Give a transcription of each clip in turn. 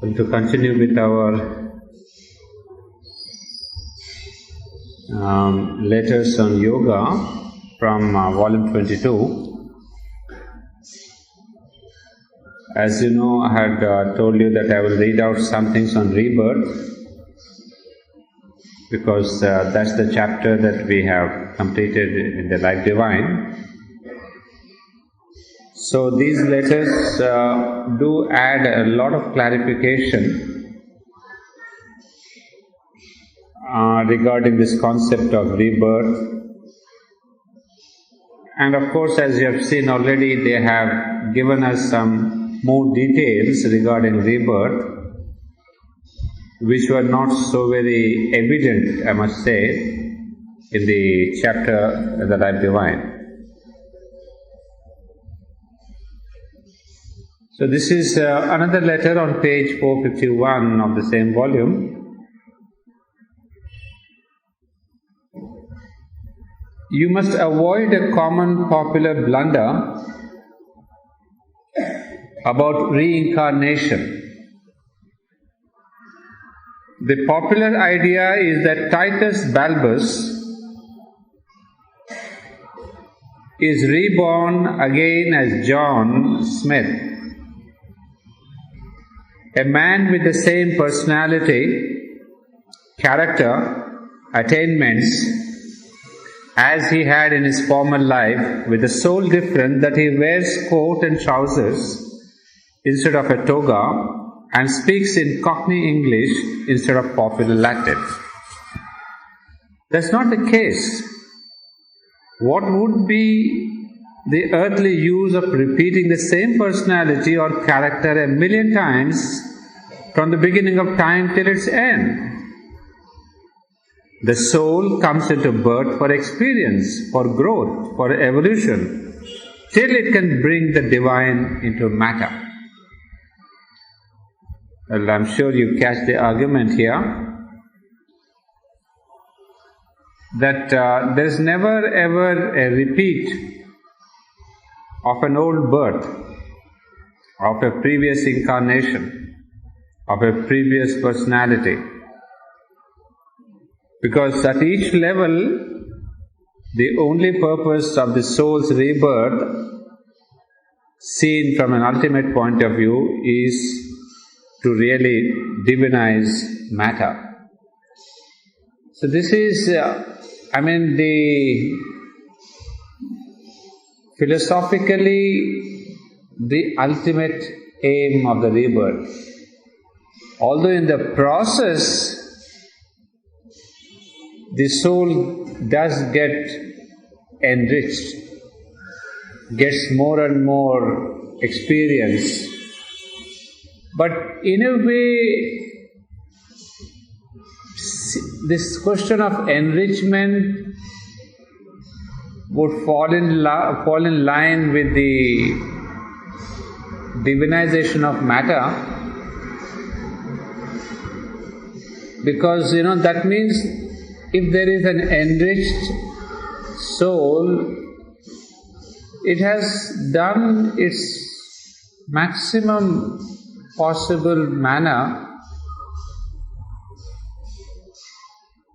Well, to continue with our letters on yoga from volume 22. As you know, I had told you that I will read out some things on rebirth, because that's the chapter that we have completed in the Life Divine. So these letters do add a lot of clarification regarding this concept of rebirth. And of course, as you have seen already, they have given us some more details regarding rebirth, which were not so very evident, I must say, in the chapter The Life Divine. So this is another letter on page 451 of the same volume. You must avoid a common popular blunder about reincarnation. The popular idea is that Titus Balbus is reborn again as John Smith, a man with the same personality, character, attainments as he had in his former life, with the sole difference that he wears coat and trousers instead of a toga and speaks in Cockney English instead of popular Latin. That's not the case. What would be the earthly use of repeating the same personality or character a million times from the beginning of time till its end? The soul comes into birth for experience, for growth, for evolution, till it can bring the divine into matter. Well, I'm sure you catch the argument here that there is never ever a repeat of an old birth, of a previous incarnation, of a previous personality. Because at each level, the only purpose of the soul's rebirth, seen from an ultimate point of view, is to really divinize matter. So this is, philosophically, the ultimate aim of the rebirth. Although in the process, the soul does get enriched, gets more and more experience. But in a way, this question of enrichment would fall in line with the divinization of matter, because that means if there is an enriched soul, it has done its maximum possible manner,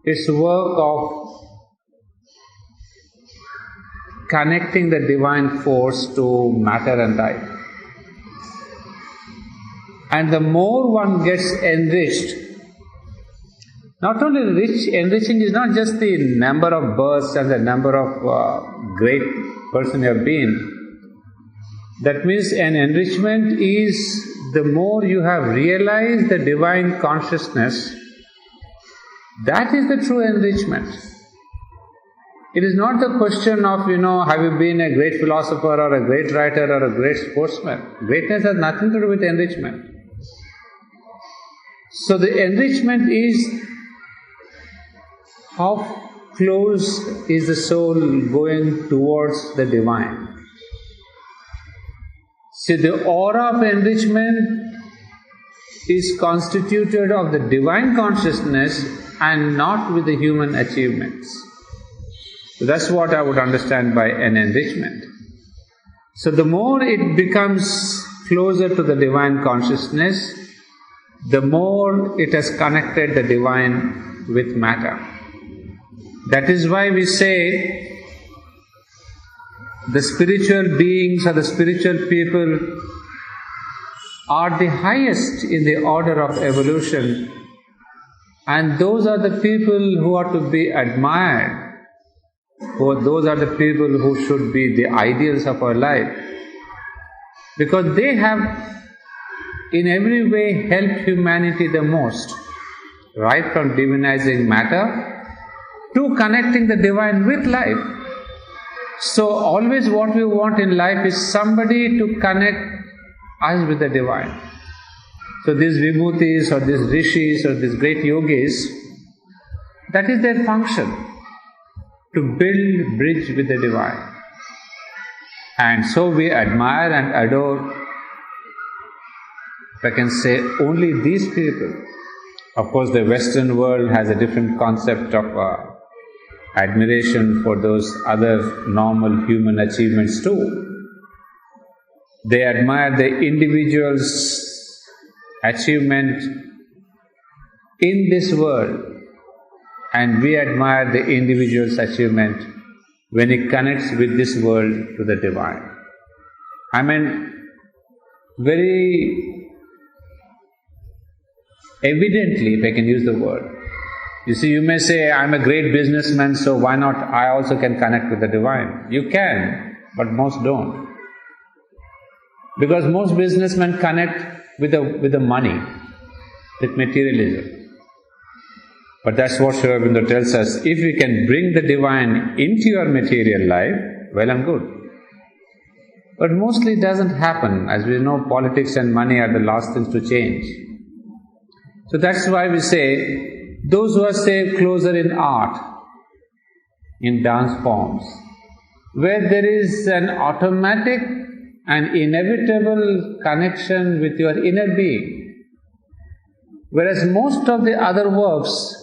its work of connecting the divine force to matter and life. And the more one gets enriched, not only enriching is not just the number of births and the number of great person you have been. That means an enrichment is the more you have realized the divine consciousness, that is the true enrichment. It is not the question of, have you been a great philosopher or a great writer or a great sportsman. Greatness has nothing to do with enrichment. So the enrichment is how close is the soul going towards the divine. See, the aura of enrichment is constituted of the divine consciousness and not with the human achievements. So that's what I would understand by an enrichment. So the more it becomes closer to the divine consciousness, the more it has connected the divine with matter. That is why we say the spiritual beings or the spiritual people are the highest in the order of evolution, and those are the people who are to be admired. Those are the people who should be the ideals of our life, because they have in every way helped humanity the most, right from divinizing matter to connecting the divine with life. So always what we want in life is somebody to connect us with the divine. So these vibhutis or these rishis or these great yogis, that is their function, to build bridge with the divine. And so we admire and adore, if I can say, only these people. Of course, the Western world has a different concept of admiration for those other normal human achievements too. They admire the individual's achievement in this world, and we admire the individual's achievement when he connects with this world to the divine. I mean, very evidently, if I can use the word. You see, you may say, I'm a great businessman, so why not I also can connect with the divine? You can, but most don't. Because most businessmen connect with the money, with materialism. But that's what Sri Aurobindo tells us. If we can bring the divine into your material life, well and good. But mostly it doesn't happen. As we know, politics and money are the last things to change. So that's why we say, those who are, say, closer in art, in dance forms, where there is an automatic and inevitable connection with your inner being, whereas most of the other works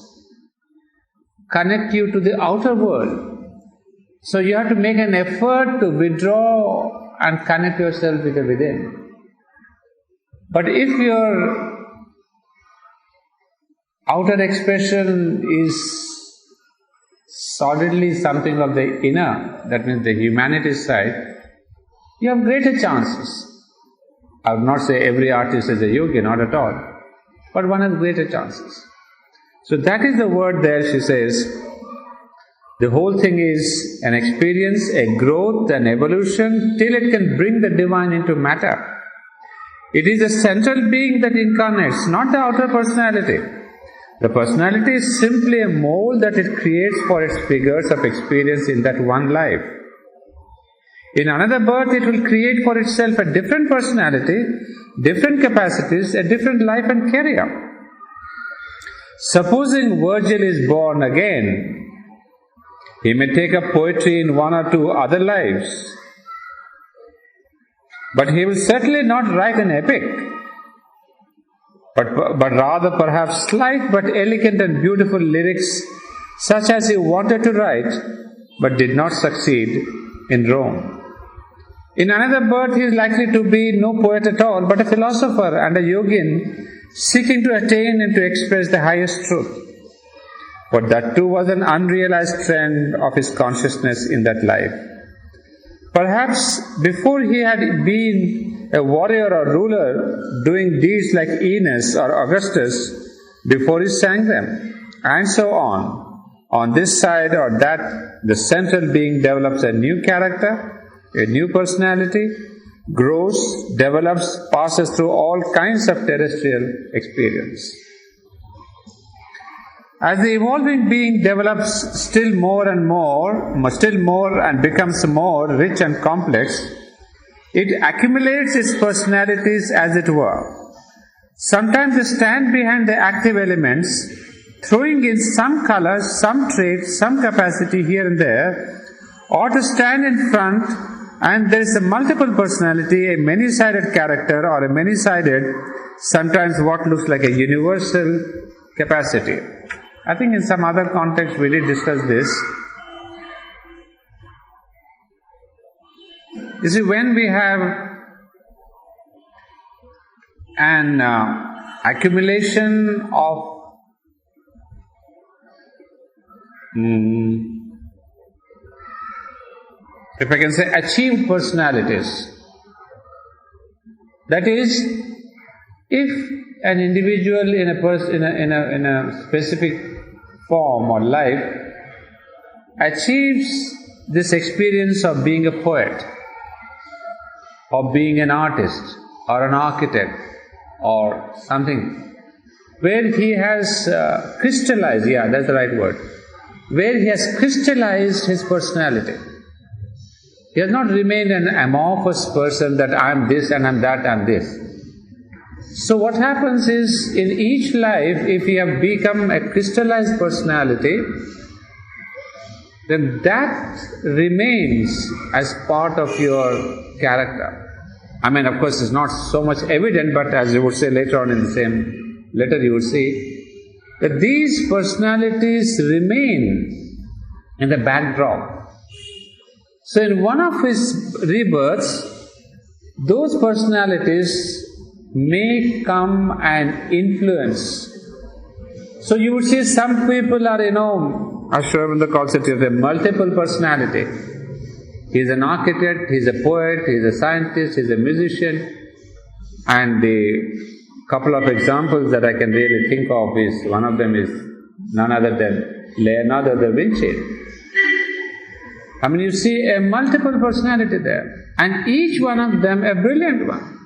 connect you to the outer world. So you have to make an effort to withdraw and connect yourself with the within. But if your outer expression is solidly something of the inner, that means the humanity side, you have greater chances. I would not say every artist is a yogi, not at all, but one has greater chances. So that is the word there, she says. The whole thing is an experience, a growth, an evolution, till it can bring the divine into matter. It is the central being that incarnates, not the outer personality. The personality is simply a mold that it creates for its figures of experience in that one life. In another birth, it will create for itself a different personality, different capacities, a different life and career. Supposing Virgil is born again, he may take up poetry in one or two other lives, but he will certainly not write an epic, but rather perhaps slight but elegant and beautiful lyrics such as he wanted to write but did not succeed in Rome. In another birth, he is likely to be no poet at all, but a philosopher and a yogin seeking to attain and to express the highest truth. But that too was an unrealized trend of his consciousness in that life. Perhaps before he had been a warrior or ruler doing deeds like Aeneas or Augustus, before he sang them, and so on. On this side or that, the central being develops a new character, a new personality, grows, develops, passes through all kinds of terrestrial experience. As the evolving being develops still more and becomes more rich and complex, it accumulates its personalities as it were. Sometimes they stand behind the active elements, throwing in some color, some trait, some capacity here and there, or to stand in front, and there is a multiple personality, a many-sided character, or a many-sided, sometimes what looks like a universal capacity. I think in some other context we did discuss this. You see, when we have an accumulation of if I can say, achieved personalities. That is, if an individual in a specific form or life achieves this experience of being a poet, or being an artist, or an architect, or something, where he has crystallized, that's the right word, where he has crystallized his personality. He has not remained an amorphous person that I am this and I am that and this. So what happens is, in each life, if you have become a crystallized personality, then that remains as part of your character. I mean, of course, it's not so much evident, but as you would say later on in the same letter, you would see that these personalities remain in the backdrop. So in one of his rebirths, those personalities may come and influence. So you would see some people are, Ashram School calls it a multiple personality. He is an architect, he is a poet, he is a scientist, he is a musician. And the couple of examples that I can really think of is, one of them is none other than Leonardo da Vinci. I mean, you see a multiple personality there, and each one of them a brilliant one.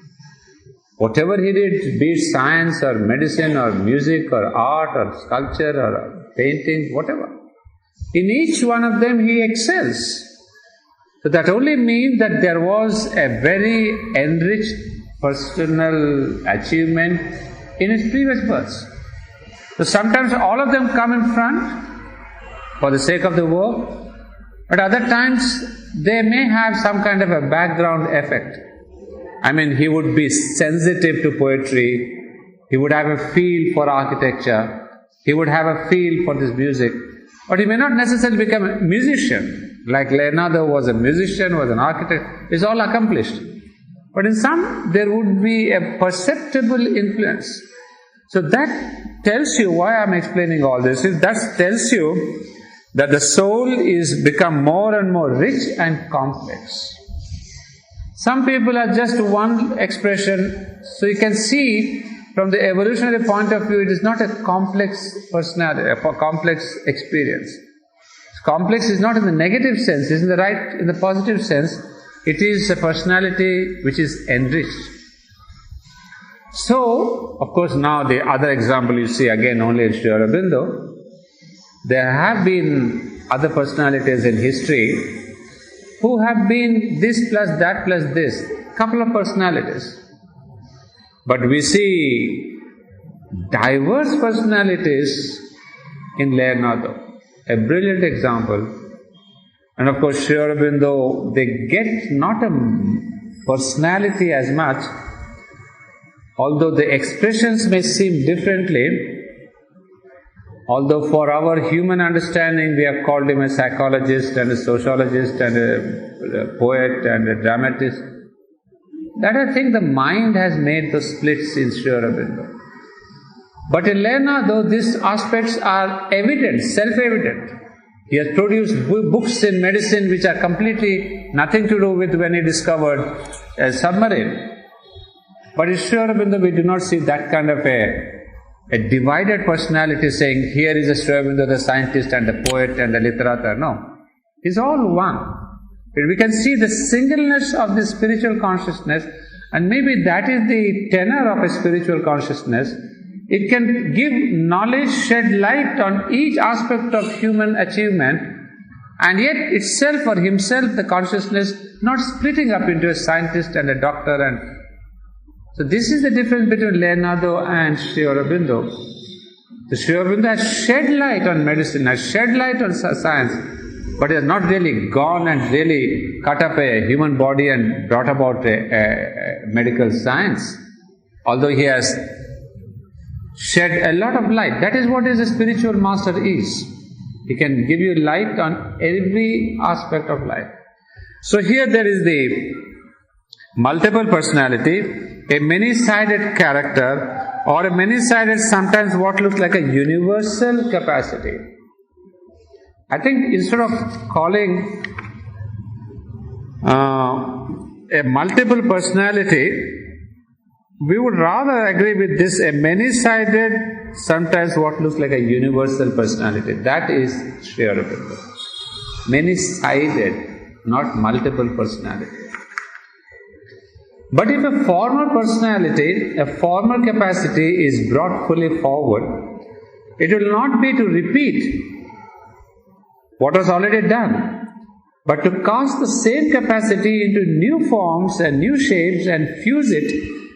Whatever he did, be it science or medicine or music or art or sculpture or painting, whatever, in each one of them he excels. So that only means that there was a very enriched personal achievement in his previous births. So sometimes all of them come in front for the sake of the work, but other times they may have some kind of a background effect. I mean, he would be sensitive to poetry, he would have a feel for architecture, he would have a feel for this music, but he may not necessarily become a musician. Like Leonardo was a musician, was an architect, it's all accomplished. But in some, there would be a perceptible influence. So that tells you why I'm explaining all this. That tells you that the soul is become more and more rich and complex. Some people are just one expression, so you can see from the evolutionary point of view, it is not a complex personality, a complex experience. Complex is not in the negative sense, it's in the positive sense. It is a personality which is enriched. So, of course, now the other example you see again only in Sri Aurobindo. There have been other personalities in history who have been this plus that plus this, couple of personalities. But we see diverse personalities in Leonardo, a brilliant example. And of course, Sri Aurobindo, they get not a personality as much, although the expressions may seem differently. Although for our human understanding, we have called him a psychologist and a sociologist and a poet and a dramatist. That I think the mind has made those splits in Sri Aurobindo. But in Leonardo, these aspects are evident, self-evident. He has produced books in medicine which are completely nothing to do with when he discovered a submarine. But in Sri Aurobindo, we do not see that kind of a divided personality saying, here is a Sri Aurobindo, the scientist and the poet and the literator. No. He's all one. We can see the singleness of the spiritual consciousness, and maybe that is the tenor of a spiritual consciousness. It can give knowledge, shed light on each aspect of human achievement, and yet itself or himself, the consciousness, not splitting up into a scientist and a doctor. And so this is the difference between Leonardo and Sri Aurobindo. The Sri Aurobindo has shed light on medicine, has shed light on science, but he has not really gone and really cut up a human body and brought about a medical science. Although he has shed a lot of light. That is what a spiritual master is. He can give you light on every aspect of life. So here there is the multiple personality, a many-sided character or a many-sided, sometimes what looks like a universal capacity. I think instead of calling a multiple personality, we would rather agree with this, a many-sided, sometimes what looks like a universal personality. That is Sri Aurobindo. Many-sided, not multiple personality. But if a former personality, a former capacity is brought fully forward, it will not be to repeat what was already done, but to cast the same capacity into new forms and new shapes and fuse it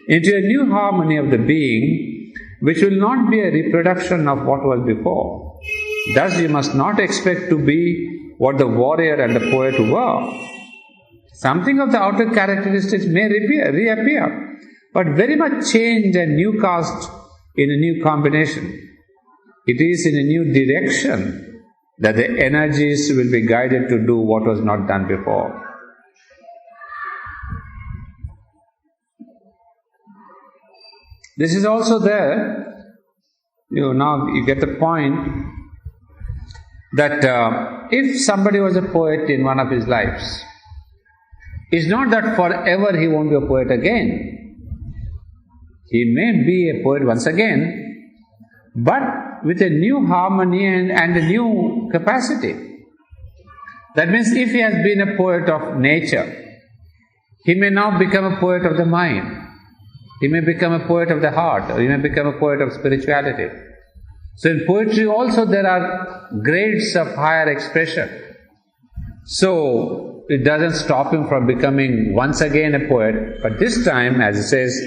into a new harmony of the being, which will not be a reproduction of what was before. Thus you must not expect to be what the warrior and the poet were. Something of the outer characteristics may reappear, but very much changed and new cast in a new combination. It is in a new direction that the energies will be guided to do what was not done before. This is also there, now you get the point that if somebody was a poet in one of his lives, it's not that forever he won't be a poet again. He may be a poet once again, but with a new harmony and a new capacity. That means if he has been a poet of nature, he may now become a poet of the mind. He may become a poet of the heart, or he may become a poet of spirituality. So in poetry also there are grades of higher expression. So it doesn't stop him from becoming once again a poet, but this time, as it says,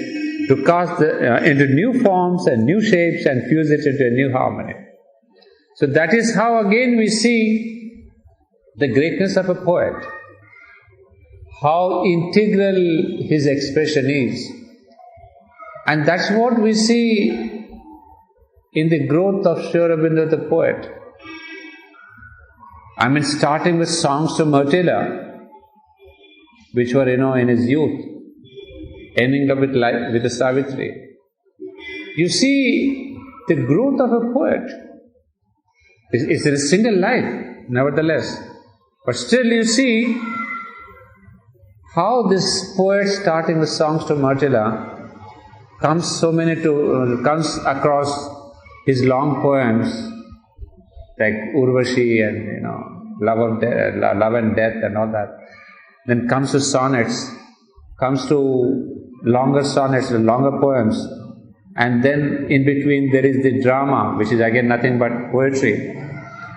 to cast into new forms and new shapes and fuse it into a new harmony. So that is how again we see the greatness of a poet, how integral his expression is. And that's what we see in the growth of Sri Aurobindo the poet. I mean, starting with songs to Myrtilla, which were, in his youth, ending up with the Savitri. You see the growth of a poet. It's in a single life, nevertheless. But still you see how this poet, starting with songs to Myrtilla, comes across his long poems like Urvashi and love and death and all that. Then comes to sonnets, comes to longer sonnets, longer poems, and then in between there is the drama, which is again nothing but poetry,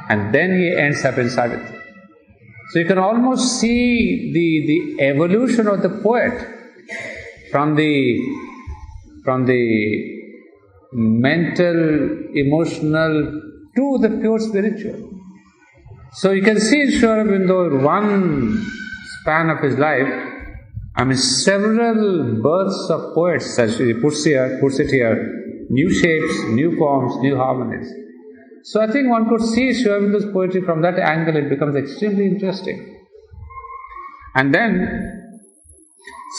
and then he ends up in Savitri. So you can almost see the evolution of the poet from the mental, emotional to the pure spiritual. So you can see in Sri Aurobindo in one span of his life, several births of poets, as he puts it here, new shapes, new forms, new harmonies. So I think one could see Sri Aurobindo's poetry from that angle. It becomes extremely interesting. And then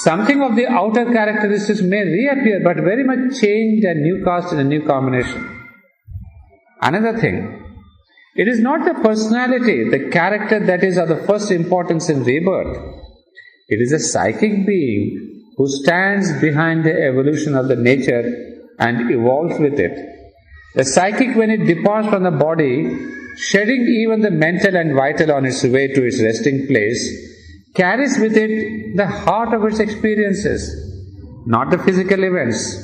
something of the outer characteristics may reappear, but very much changed and new cast in a new combination. Another thing, it is not the personality, the character that is of the first importance in rebirth. It is a psychic being who stands behind the evolution of the nature and evolves with it. The psychic, when it departs from the body, shedding even the mental and vital on its way to its resting place, carries with it the heart of its experiences, not the physical events,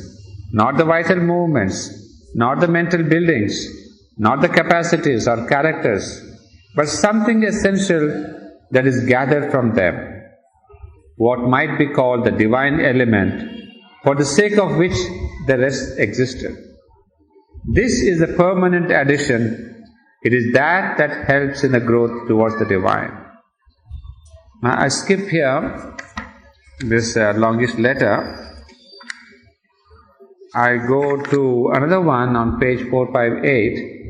not the vital movements, not the mental buildings, not the capacities or characters, but something essential that is gathered from them, what might be called the divine element, for the sake of which the rest existed. This is a permanent addition. It is that helps in the growth towards the divine. Now I skip here this longish letter. I go to another one on page 458.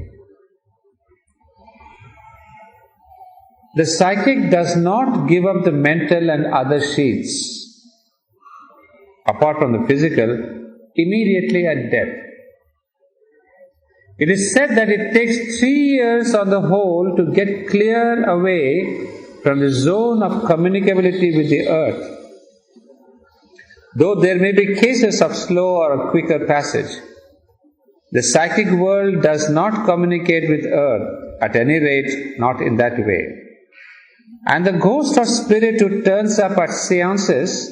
The psychic does not give up the mental and other sheaths, apart from the physical, immediately at death. It is said that it takes 3 years on the whole to get clear away from the zone of communicability with the earth, though there may be cases of slow or quicker passage. The psychic world does not communicate with earth, at any rate not in that way. And the ghost or spirit who turns up at seances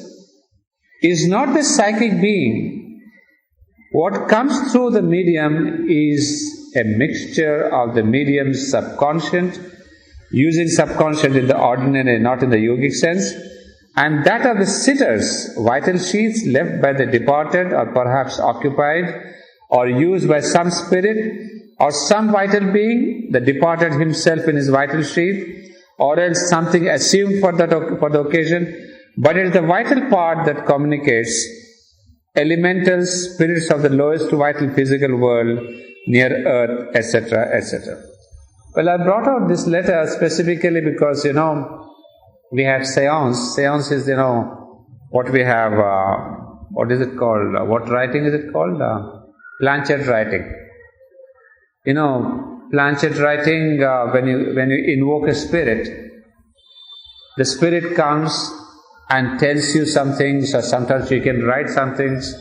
is not the psychic being. What comes through the medium is a mixture of the medium's subconscious, using subconscious in the ordinary, not in the yogic sense, and that of the sitters, vital sheaths left by the departed or perhaps occupied or used by some spirit or some vital being, the departed himself in his vital sheath, or else something assumed for the occasion, but it is the vital part that communicates elemental spirits of the lowest vital physical world near earth, etc., etc. Well, I brought out this letter specifically because, we had seance. Seance is, what we have, what is it called? What writing is it called? Planchette writing. Planchette writing, when you invoke a spirit, the spirit comes and tells you some things, or sometimes you can write some things.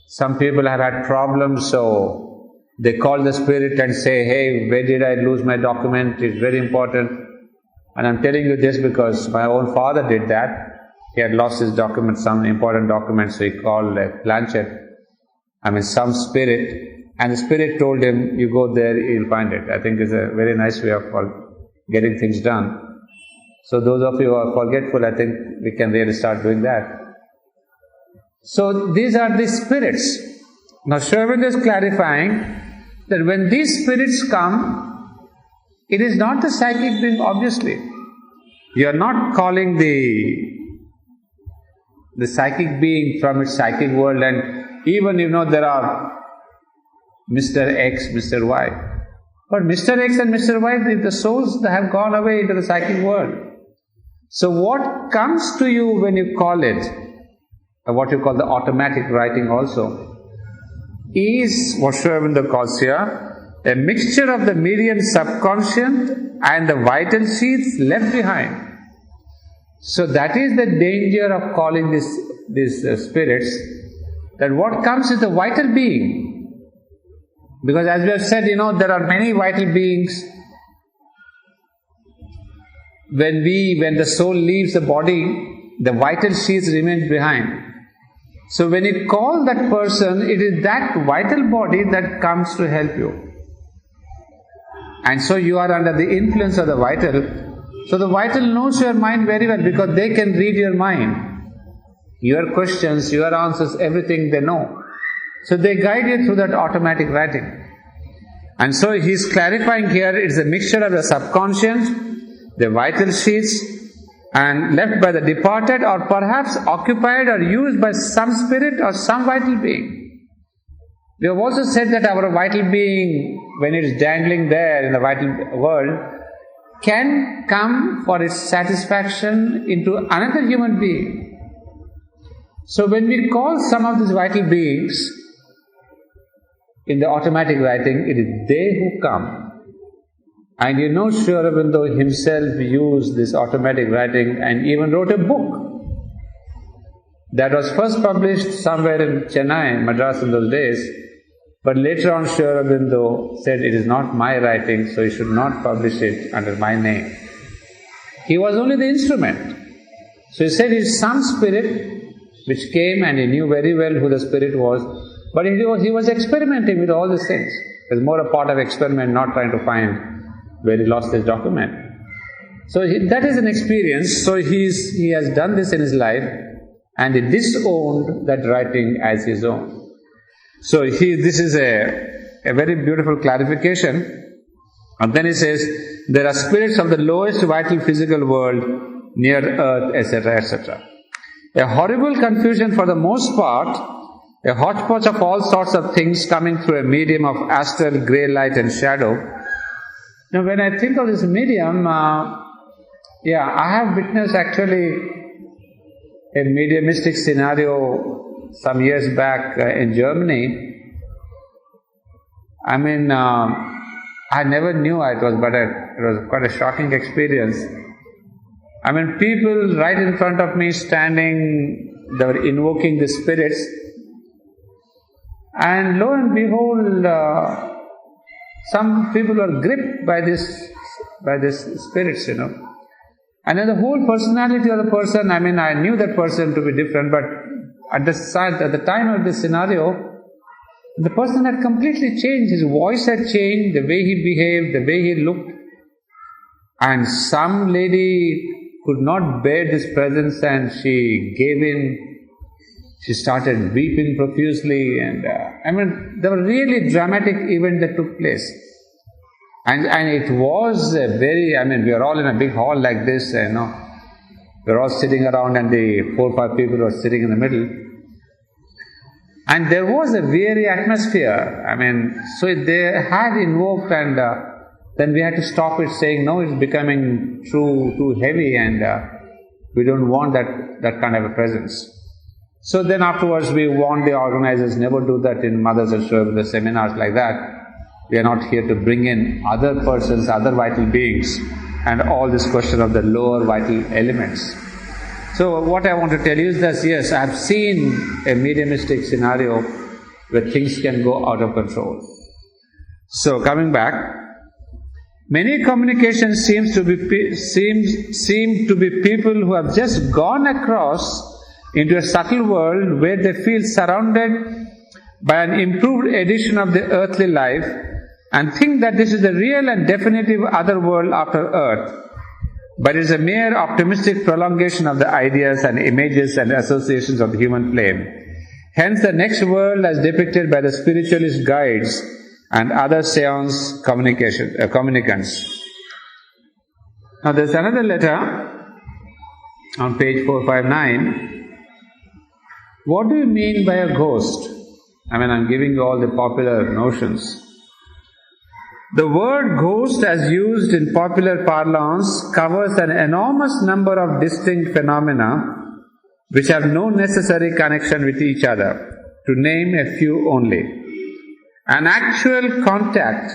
Some people have had problems, so they call the spirit and say, hey, where did I lose my document? It's very important. And I'm telling you this because my own father did that. He had lost his document, some important document, so he called a planchette, some spirit. And the spirit told him, you go there, you'll find it. I think it's a very nice way of getting things done. So those of you who are forgetful, I think we can really start doing that. So these are the spirits. Now Sri Aurobindo is clarifying that when these spirits come, it is not the psychic being, obviously. You are not calling the psychic being from its psychic world, and even there are Mr. X, Mr. Y. But Mr. X and Mr. Y, the souls that have gone away into the psychic world. So what comes to you when you call it, or what you call the automatic writing also, is what Sri Aurobindo calls here, a mixture of the medium subconscious and the vital sheaths left behind. So that is the danger of calling these spirits, that what comes is the vital being. Because as we have said, there are many vital beings. When the soul leaves the body, the vital sheaths remain behind. So when you call that person, it is that vital body that comes to help you. And so you are under the influence of the vital. So the vital knows your mind very well because they can read your mind. Your questions, your answers, everything they know. So they guide you through that automatic writing. And so he is clarifying here, it's a mixture of the subconscious, the vital sheaths, and left by the departed, or perhaps occupied or used by some spirit or some vital being. We have also said that our vital being, when it is dangling there in the vital world, can come for its satisfaction into another human being. So when we call some of these vital beings, in the automatic writing, it is they who come. And Sri Aurobindo himself used this automatic writing and even wrote a book that was first published somewhere in Chennai, Madras in those days. But later on Sri Aurobindo said, it is not my writing, so you should not publish it under my name. He was only the instrument. So he said it is some spirit which came, and he knew very well who the spirit was. But he was experimenting with all these things. It was more a part of experiment, not trying to find where he lost his document. So that is an experience. So he has done this in his life, and he disowned that writing as his own. So this is a very beautiful clarification. And then he says, there are spirits of the lowest vital physical world near earth, etc., etc. A horrible confusion for the most part, a hodgepodge of all sorts of things coming through a medium of astral grey light and shadow. Now when I think of this medium, I have witnessed actually a mediumistic scenario some years back in Germany. I never knew it was, but it was quite a shocking experience. People right in front of me standing, they were invoking the spirits, and lo and behold, some people were gripped by this spirits, And then the whole personality of the person, I knew that person to be different, but at the time of this scenario, the person had completely changed. His voice had changed, the way he behaved, the way he looked. And some lady could not bear this presence, and she gave in. She started weeping profusely, and there were really dramatic events that took place. And it was a very, we were all in a big hall like this, we were all sitting around, and the 4 or 5 people were sitting in the middle. And there was a weary atmosphere. So they had invoked, and then we had to stop it, saying, no, it's becoming too heavy, and we don't want that kind of a presence. So then afterwards we warned the organizers never do that in Mothers Ashram, the seminars like that. We are not here to bring in other persons, other vital beings, and all this question of the lower vital elements. So what I want to tell you is that, yes, I have seen a mediumistic scenario where things can go out of control. So coming back, many communications seem to be people who have just gone across into a subtle world where they feel surrounded by an improved edition of the earthly life and think that this is the real and definitive other world after earth, but it is a mere optimistic prolongation of the ideas and images and associations of the human plane. Hence the next world as depicted by the spiritualist guides and other seance communicants. Now there's another letter on page 459. What do you mean by a ghost? I'm giving you all the popular notions. The word ghost, as used in popular parlance, covers an enormous number of distinct phenomena which have no necessary connection with each other, to name a few only. An actual contact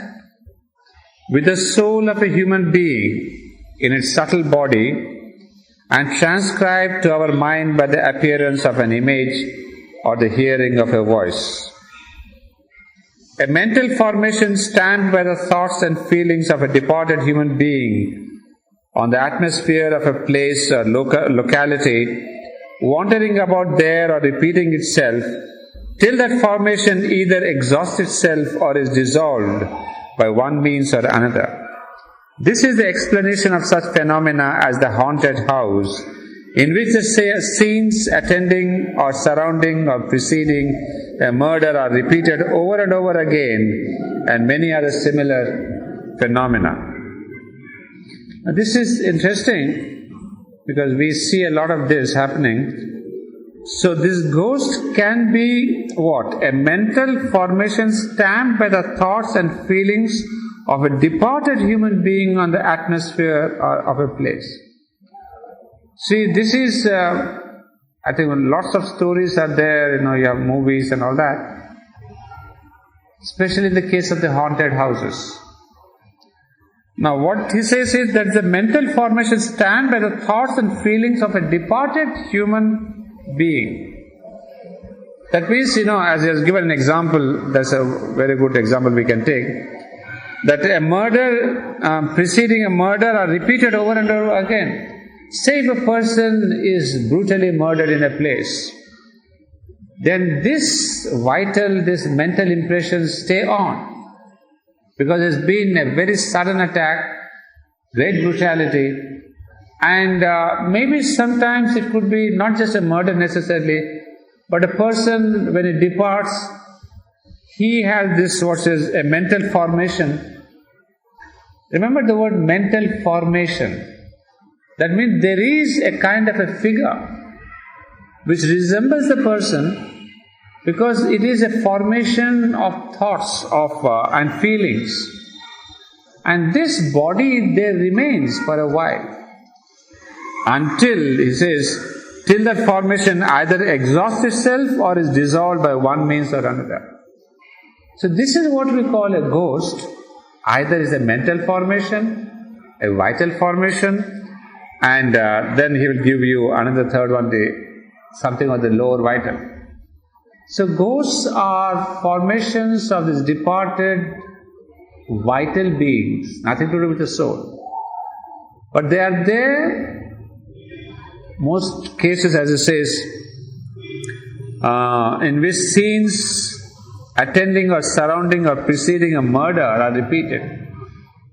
with the soul of a human being in its subtle body and transcribed to our mind by the appearance of an image or the hearing of a voice. A mental formation stamped by the thoughts and feelings of a departed human being on the atmosphere of a place or locality, wandering about there or repeating itself, till that formation either exhausts itself or is dissolved by one means or another. This is the explanation of such phenomena as the haunted house, in which the scenes attending or surrounding or preceding a murder are repeated over and over again, and many other similar phenomena. Now, this is interesting because we see a lot of this happening. So this ghost can be what? A mental formation stamped by the thoughts and feelings of a departed human being on the atmosphere of a place. See, this is, I think lots of stories are there, you have movies and all that, especially in the case of the haunted houses. Now what he says is that the mental formation stamped by the thoughts and feelings of a departed human being. That means, as he has given an example, that's a very good example we can take, that a murder, preceding a murder are repeated over and over again. Say if a person is brutally murdered in a place, then this mental impressions stay on. Because there's been a very sudden attack, great brutality, and maybe sometimes it could be not just a murder necessarily, but a person, when he departs, he has this, a mental formation. Remember the word mental formation. That means there is a kind of a figure which resembles the person, because it is a formation of thoughts and feelings. And this body there remains for a while. Until, he says, till that formation either exhausts itself or is dissolved by one means or another. So this is what we call a ghost. Either is a mental formation, a vital formation, and then he will give you another third one, something of the lower vital. So ghosts are formations of these departed vital beings, nothing to do with the soul. But they are there, most cases, as it says, in which scenes attending or surrounding or preceding a murder are repeated.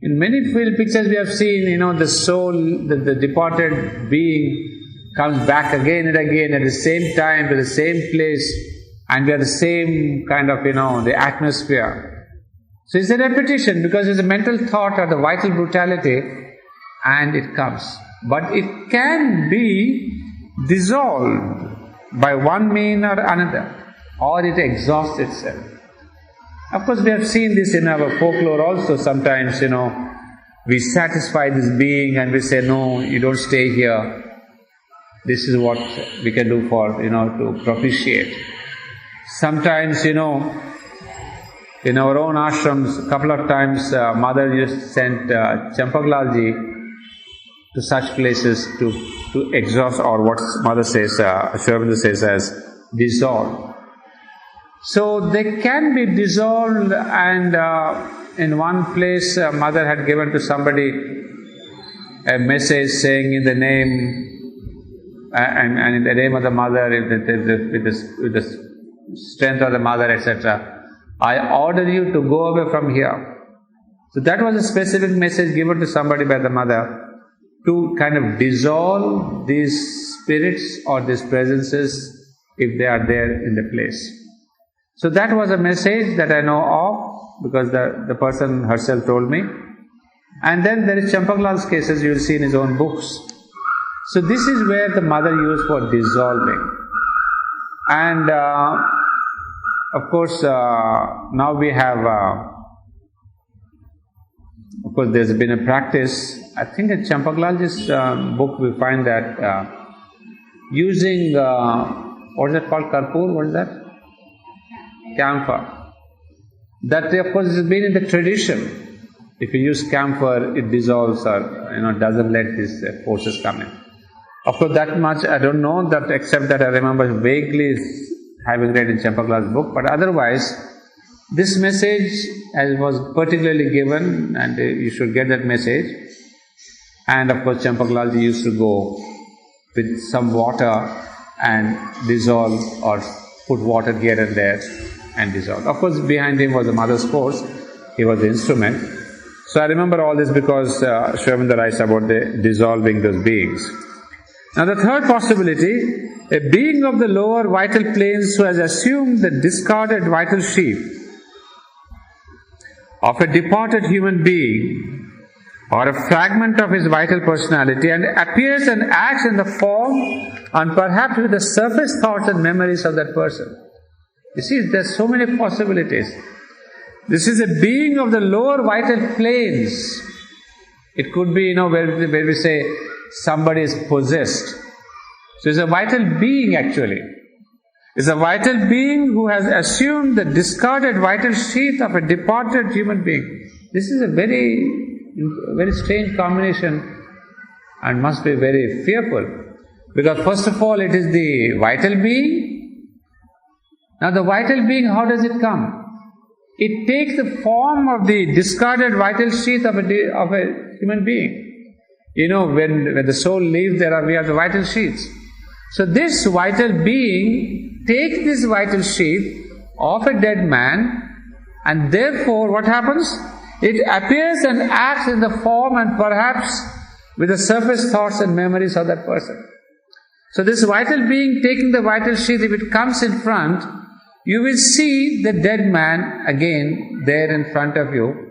In many film pictures we have seen, the soul, the departed being comes back again and again at the same time to the same place, and we are the same kind of, the atmosphere. So it's a repetition because it's a mental thought or the vital brutality, and it comes. But it can be dissolved by one mean or another, or it exhausts itself. Of course, we have seen this in our folklore also. Sometimes, we satisfy this being and we say, no, you don't stay here. This is what we can do for, to propitiate. Sometimes, in our own ashrams, a couple of times, mother used to send Champaglalji to such places to exhaust, or what mother says, Sri Aurobindo says as dissolve. So they can be dissolved, and in one place mother had given to somebody a message saying in the name and in the name of the mother, with the strength of the mother, etc. I order you to go away from here. So that was a specific message given to somebody by the mother to kind of dissolve these spirits or these presences if they are there in the place. So that was a message that I know of because the person herself told me. And then there is Champaglal's cases you will see in his own books. So this is where the mother used for dissolving. And of course now we have, of course there's been a practice. I think in Champaglal's book we find that using, what is that called, karpur, what is that? Camphor. That of course has been in the tradition. If you use camphor, it dissolves or doesn't let these forces come in. Of course, that much I don't know, that except that I remember vaguely having read in Champaglal's book. But otherwise, this message as was particularly given, and you should get that message. And of course, Champaglalji used to go with some water and dissolve or put water here and there and dissolve. Of course, behind him was the mother's force. He was the instrument. So I remember all this because Sri Aurobindo writes about the dissolving those beings. Now the third possibility, a being of the lower vital planes who has assumed the discarded vital sheath of a departed human being or a fragment of his vital personality and appears and acts in the form and perhaps with the surface thoughts and memories of that person. You see, there's so many possibilities. This is a being of the lower vital planes. It could be, where we say somebody is possessed. So it's a vital being actually. It's a vital being who has assumed the discarded vital sheath of a departed human being. This is a very, very strange combination and must be very fearful. Because first of all, it is the vital being. Now the vital being, how does it come? It takes the form of the discarded vital sheath of a human being. When the soul leaves, we have the vital sheaths. So this vital being takes this vital sheath of a dead man, and therefore what happens? It appears and acts in the form and perhaps with the surface thoughts and memories of that person. So this vital being taking the vital sheath, if it comes in front, you will see the dead man again there in front of you.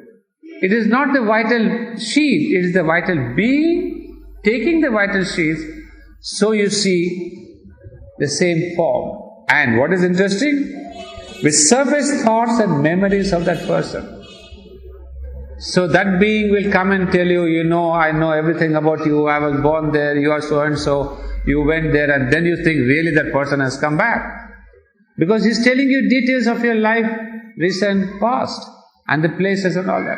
It is not the vital sheath, it is the vital being taking the vital sheath, so you see the same form. And what is interesting? With surface thoughts and memories of that person. So that being will come and tell you, I know everything about you, I was born there, you are so and so, you went there, and then you think really that person has come back. Because he's telling you details of your life recent past and the places and all that.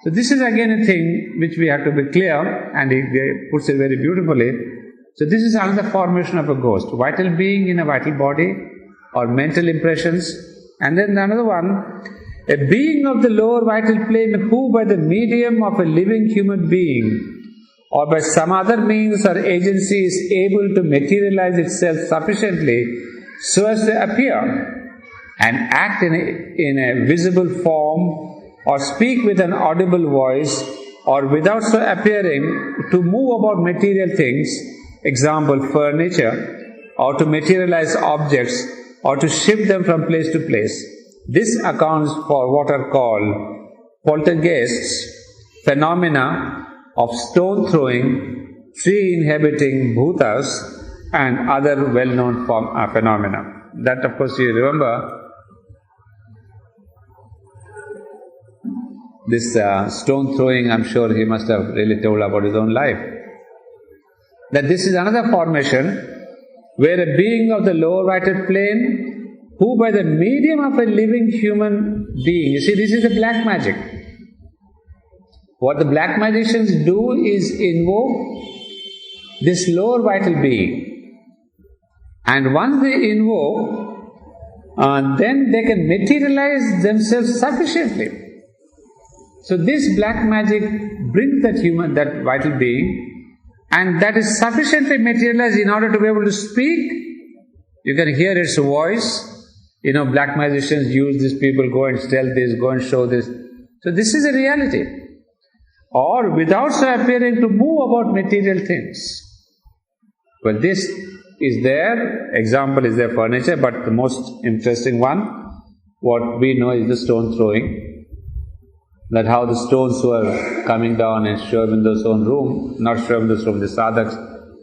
So this is again a thing which we have to be clear, and he puts it very beautifully. So this is another formation of a ghost, vital being in a vital body or mental impressions. And then another one, a being of the lower vital plane who by the medium of a living human being or by some other means or agency is able to materialize itself sufficiently so as to appear and act in a visible form or speak with an audible voice or without so appearing to move about material things, example furniture, or to materialize objects or to shift them from place to place. This accounts for what are called poltergeists, phenomena of stone throwing, tree inhabiting bhutas, and other well-known phenomena. That, of course, you remember this stone throwing. I'm sure he must have really told about his own life. That this is another formation where a being of the lower vital plane who by the medium of a living human being, you see, this is the black magic. What the black magicians do is invoke this lower vital being, and once they invoke, then they can materialize themselves sufficiently. So this black magic brings that vital being, and that is sufficiently materialized in order to be able to speak. You can hear its voice. Black magicians use these people, go and tell this, go and show this. So this is a reality. Or without so appearing to move about material things. Well, this is there, example is there, furniture, but the most interesting one, what we know is the stone throwing. That how the stones were coming down in Sri Aurobindo's own room, not Sri Aurobindo's room, the sadhaks,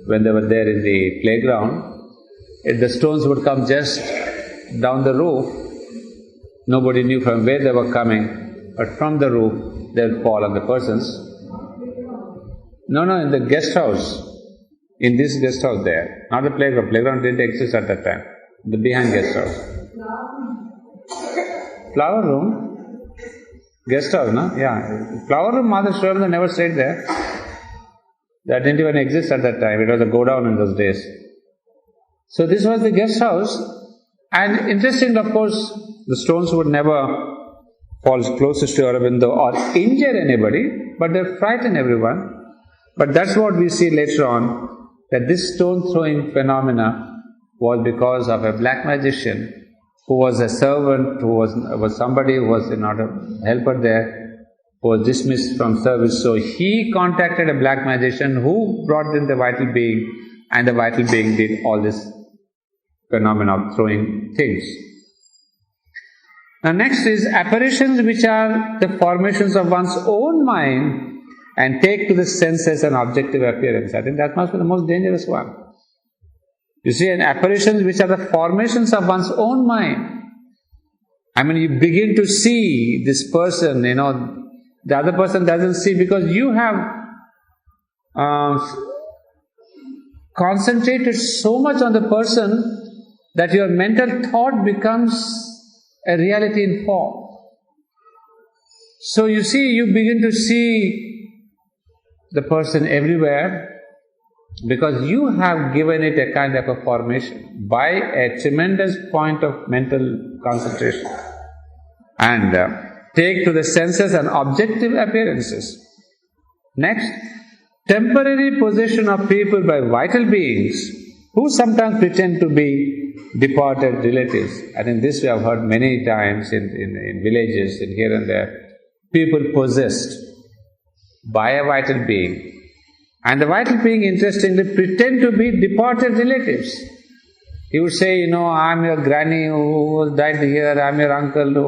when they were there in the playground, if the stones would come just down the roof, nobody knew from where they were coming, but from the roof they would fall on the persons. No, in the guest house, in this guest house there, not the playground. Playground didn't exist at that time. The behind guest house. Flower room? Guest house, no? Yeah. Flower room, Mother Sri Aurobindo never stayed there. That didn't even exist at that time. It was a go down in those days. So this was the guest house. And interesting, of course, the stones would never fall close to Sri Aurobindo or injure anybody, but they frighten everyone. But that's what we see later on, that this stone throwing phenomena was because of a black magician who was a servant, who was somebody who was not a helper there, who was dismissed from service. So he contacted a black magician who brought in the vital being, and the vital being did all this phenomena of throwing things. Now next is apparitions, which are the formations of one's own mind and take to the senses an objective appearance. I think that must be the most dangerous one. You see, an apparitions which are the formations of one's own mind. I mean, you begin to see this person, the other person doesn't see, because you have concentrated so much on the person that your mental thought becomes a reality in form. So you see, you begin to see the person everywhere, because you have given it a kind of a formation by a tremendous point of mental concentration, and take to the senses and objective appearances. Next, temporary possession of people by vital beings who sometimes pretend to be departed relatives. I think this we have heard many times in villages, in here and there. People possessed by a vital being. And the vital being, interestingly, pretend to be departed relatives. He would say, I'm your granny who died here, I'm your uncle who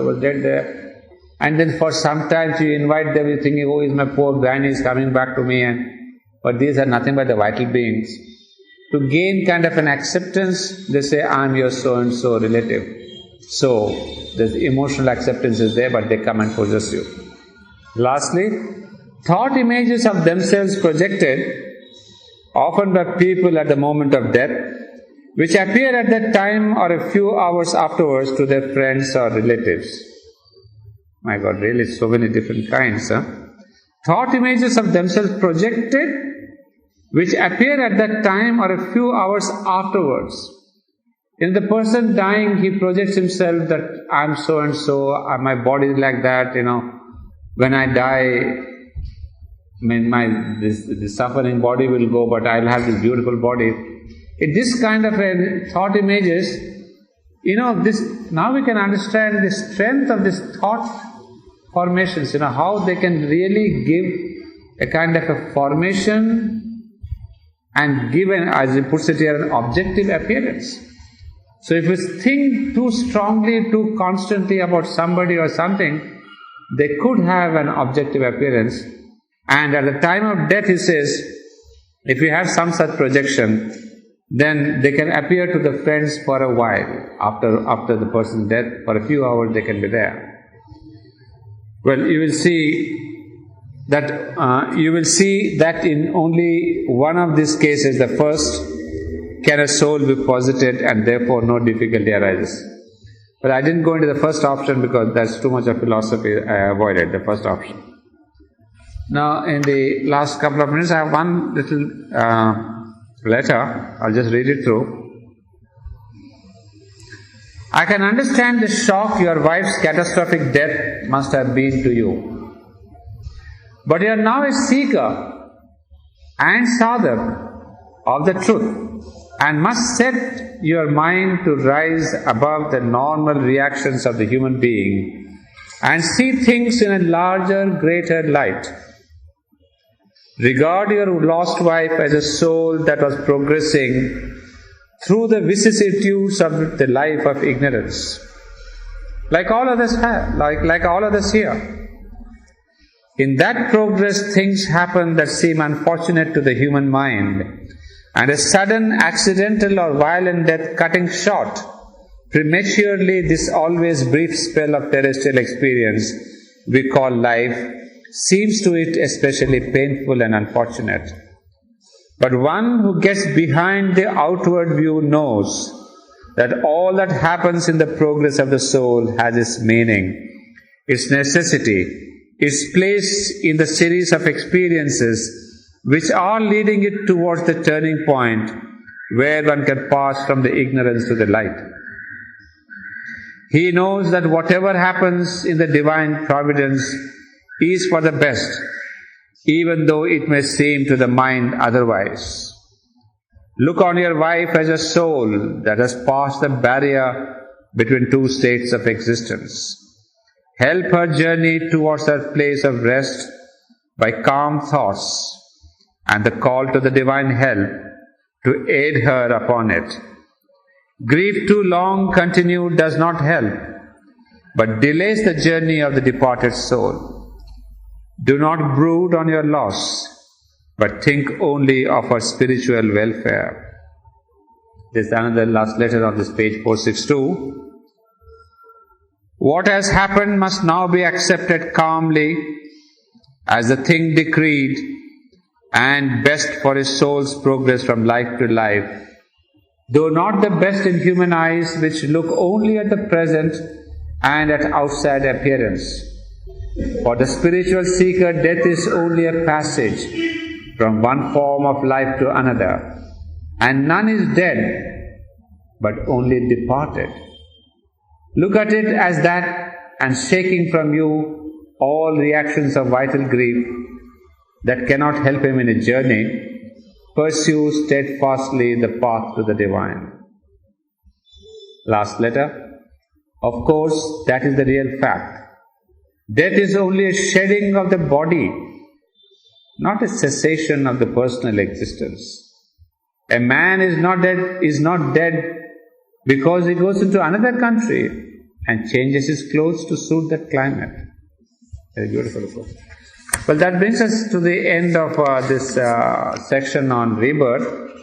was dead there. And then for some time you invite them, you thinking, is my poor granny is coming back to me. But these are nothing but the vital beings. To gain kind of an acceptance, they say, I'm your so-and-so relative. So, the emotional acceptance is there, but they come and possess you. Lastly, thought images of themselves projected, often by people at the moment of death, which appear at that time or a few hours afterwards to their friends or relatives. My God, really so many different kinds. Thought images of themselves projected, which appear at that time or a few hours afterwards. In the person dying, he projects himself that I'm so and so, my body is like that, when I die, this suffering body will go, but I'll have this beautiful body. This kind of thought images, now we can understand the strength of this thought formations, how they can really give a kind of a formation and give as he puts it here, an objective appearance. So if we think too strongly, too constantly about somebody or something, they could have an objective appearance. And at the time of death, he says, if you have some such projection, then they can appear to the friends for a while. After the person's death, for a few hours they can be there. Well, you will see that in only one of these cases, the first, can a soul be posited and therefore no difficulty arises. But I didn't go into the first option because that's too much of philosophy. I avoided the first option. Now, in the last couple of minutes, I have one little letter. I'll just read it through. I can understand the shock your wife's catastrophic death must have been to you. But you are now a seeker and sadhak of the truth and must set your mind to rise above the normal reactions of the human being and see things in a larger, greater light. Regard your lost wife as a soul that was progressing through the vicissitudes of the life of ignorance, like all others have, like all others here. In that progress, things happen that seem unfortunate to the human mind, and a sudden, accidental or violent death cutting short prematurely this always brief spell of terrestrial experience we call life seems to it especially painful and unfortunate. But one who gets behind the outward view knows that all that happens in the progress of the soul has its meaning, its necessity, its place in the series of experiences which are leading it towards the turning point where one can pass from the ignorance to the light. He knows that whatever happens in the divine providence is for the best, even though it may seem to the mind otherwise. Look on your wife as a soul that has passed the barrier between two states of existence. Help her journey towards that place of rest by calm thoughts and the call to the divine help to aid her upon it. Grief too long continued does not help, but delays the journey of the departed soul. Do not brood on your loss, but think only of her spiritual welfare. This is another last letter on this page 462. What has happened must now be accepted calmly as the thing decreed and best for his soul's progress from life to life, though not the best in human eyes which look only at the present and at outside appearance. For the spiritual seeker, death is only a passage from one form of life to another, and none is dead, but only departed. Look at it as that, and shaking from you all reactions of vital grief that cannot help him in his journey, pursue steadfastly the path to the divine. Last letter. Of course, that is the real fact. Death is only a shedding of the body, not a cessation of the personal existence. A man is not dead because he goes into another country and changes his clothes to suit that climate. Very beautiful, of course. Well, that brings us to the end of this section on rebirth.